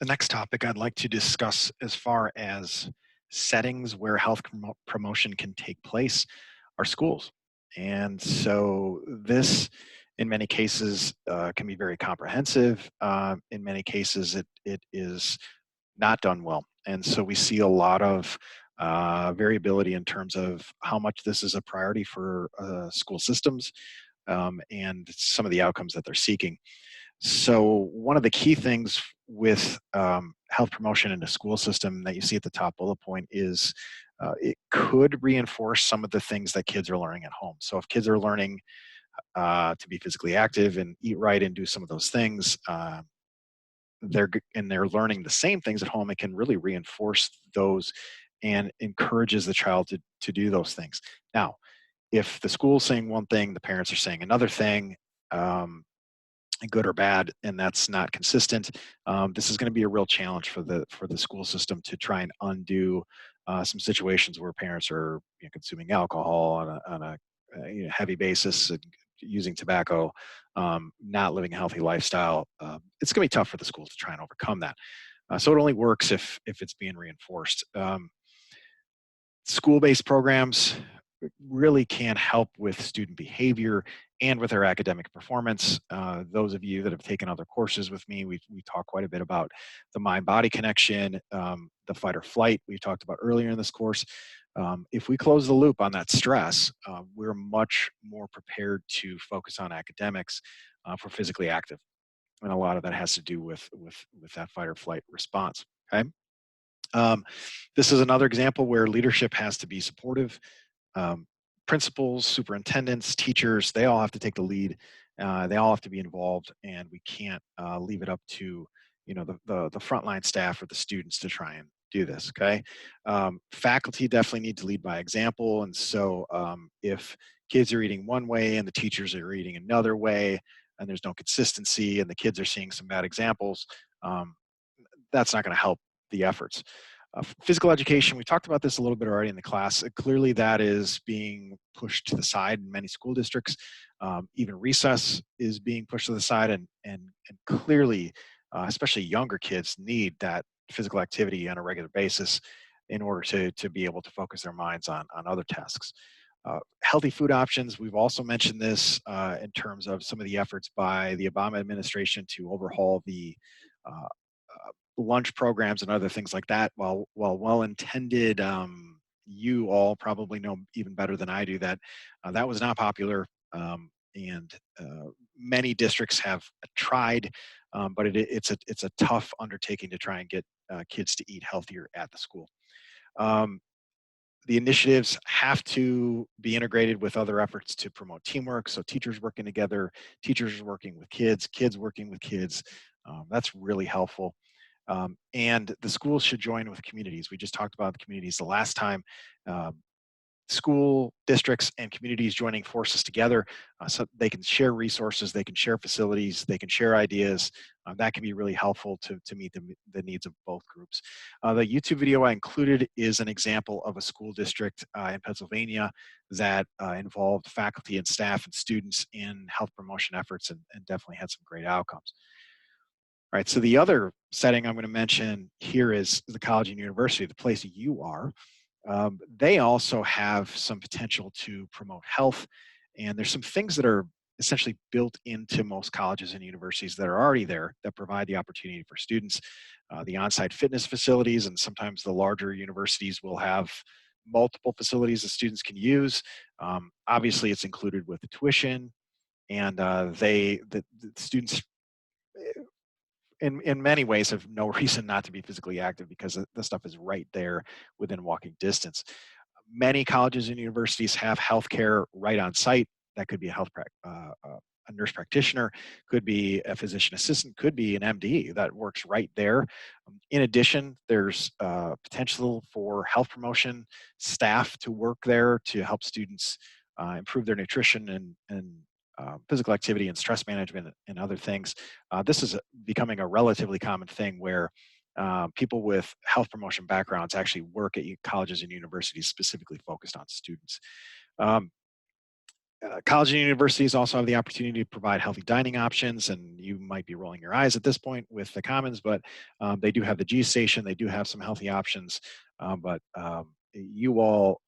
The next topic I'd like to discuss as far as settings where health promotion can take place are schools. And so this, in many cases, can be very comprehensive. In many cases, it is not done well. And so we see a lot of variability in terms of how much this is a priority for school systems and some of the outcomes that they're seeking. So one of the key things with health promotion in the school system that you see at the top bullet point is it could reinforce some of the things that kids are learning at home. So if kids are learning to be physically active and eat right and do some of those things, they're learning the same things at home. It can really reinforce those and encourages the child to do those things. Now, if the school's saying one thing, the parents are saying another thing. Good or bad, and that's not consistent. This is going to be a real challenge for the school system to try and undo some situations where parents are consuming alcohol on a heavy basis, and using tobacco, not living a healthy lifestyle. It's going to be tough for the schools to try and overcome that. So it only works if it's being reinforced. School-based programs really can help with student behavior and with their academic performance. Those of you that have taken other courses with me, we talk quite a bit about the mind-body connection, the fight or flight we talked about earlier in this course. If we close the loop on that stress, we're much more prepared to focus on academics for physically active, and a lot of that has to do with that fight or flight response. Okay. Um, this is another example where leadership has to be supportive. Um, Principals, superintendents, teachers, they all have to take the lead. They all have to be involved, and we can't leave it up to the frontline staff or the students to try and do this. Okay, faculty definitely need to lead by example, and so if kids are eating one way and the teachers are eating another way, and there's no consistency, and the kids are seeing some bad examples, um, that's not going to help the efforts. Physical education, we talked about this a little bit already in the class. Clearly, that is being pushed to the side in many school districts. Even recess is being pushed to the side, and clearly, especially younger kids need that physical activity on a regular basis in order to be able to focus their minds on other tasks. Healthy food options, we've also mentioned this in terms of some of the efforts by the Obama administration to overhaul the uh, lunch programs and other things like that. While well intended, you all probably know even better than I do that that was not popular, and many districts have tried, but it's a tough undertaking to try and get kids to eat healthier at the school. Um, the initiatives have to be integrated with other efforts to promote teamwork. So teachers working together, teachers working with kids, kids working with kids. That's really helpful. And the schools should join with communities. We just talked about the communities the last time. Uh, School districts and communities joining forces together so they can share resources, they can share facilities, they can share ideas. That can be really helpful to meet the needs of both groups. The YouTube video I included is an example of a school district in Pennsylvania that involved faculty and staff and students in health promotion efforts, and definitely had some great outcomes. All right, so the other setting I'm going to mention here is the college and university, the place you are. They also have some potential to promote health, and there's some things that are essentially built into most colleges and universities that are already there that provide the opportunity for students. The on-site fitness facilities, and sometimes the larger universities will have multiple facilities that students can use. Obviously, it's included with the tuition, and the students in many ways have no reason not to be physically active because the stuff is right there within walking distance. Many colleges and universities have healthcare right on site. That could be a nurse practitioner, could be a physician assistant, could be an MD that works right there. In addition, there's potential for health promotion staff to work there to help students improve their nutrition and physical activity and stress management and other things. This is becoming a relatively common thing where people with health promotion backgrounds actually work at colleges and universities specifically focused on students. Um, College and universities also have the opportunity to provide healthy dining options, and you might be rolling your eyes at this point with the Commons, but they do have the G Station. They do have some healthy options, but you all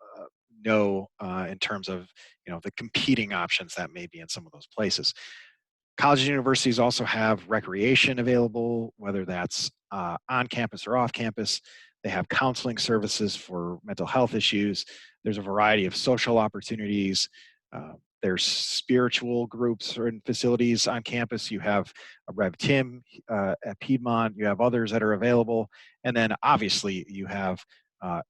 know in terms of the competing options that may be in some of those places. Colleges and universities also have recreation available, whether that's on campus or off campus. They have counseling services for mental health issues. There's a variety of social opportunities. Uh, there's spiritual groups or in facilities on campus. You have a Rev Tim at Piedmont. You have others that are available. And then obviously you have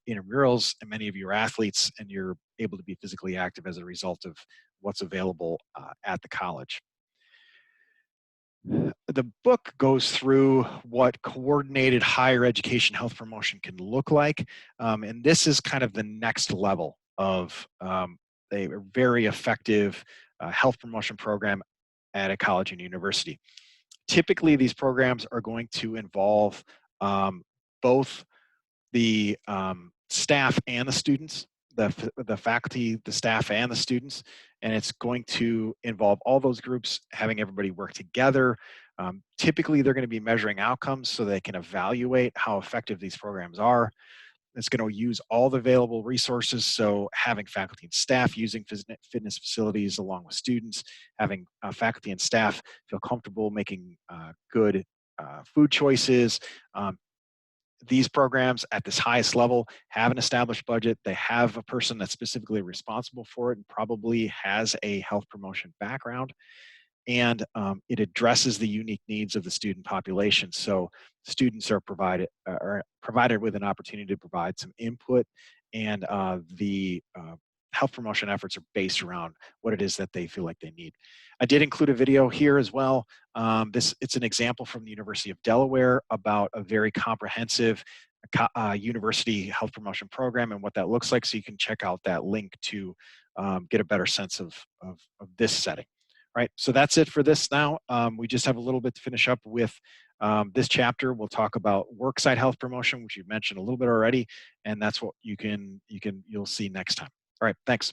intramurals, and many of you are athletes, and you're able to be physically active as a result of what's available at the college. The book goes through what coordinated higher education health promotion can look like. And this is kind of the next level of a very effective health promotion program at a college and university. Typically, these programs are going to involve both the staff and the students, the faculty, the staff, and the students. And it's going to involve all those groups having everybody work together. Typically, they're going to be measuring outcomes so they can evaluate how effective these programs are. It's going to use all the available resources. So having faculty and staff using fitness facilities along with students, having faculty and staff feel comfortable making good food choices, these programs at this highest level have an established budget. They have a person that's specifically responsible for it and probably has a health promotion background. And it addresses the unique needs of the student population. So students are provided with an opportunity to provide some input, and the health promotion efforts are based around what it is that they feel like they need. I did include a video here as well. It's an example from the University of Delaware about a very comprehensive university health promotion program and what that looks like. So you can check out that link to get a better sense of this setting. Right, so that's it for this now. We just have a little bit to finish up with this chapter. We'll talk about worksite health promotion, which you've mentioned a little bit already, and that's what you'll see next time. All right, thanks.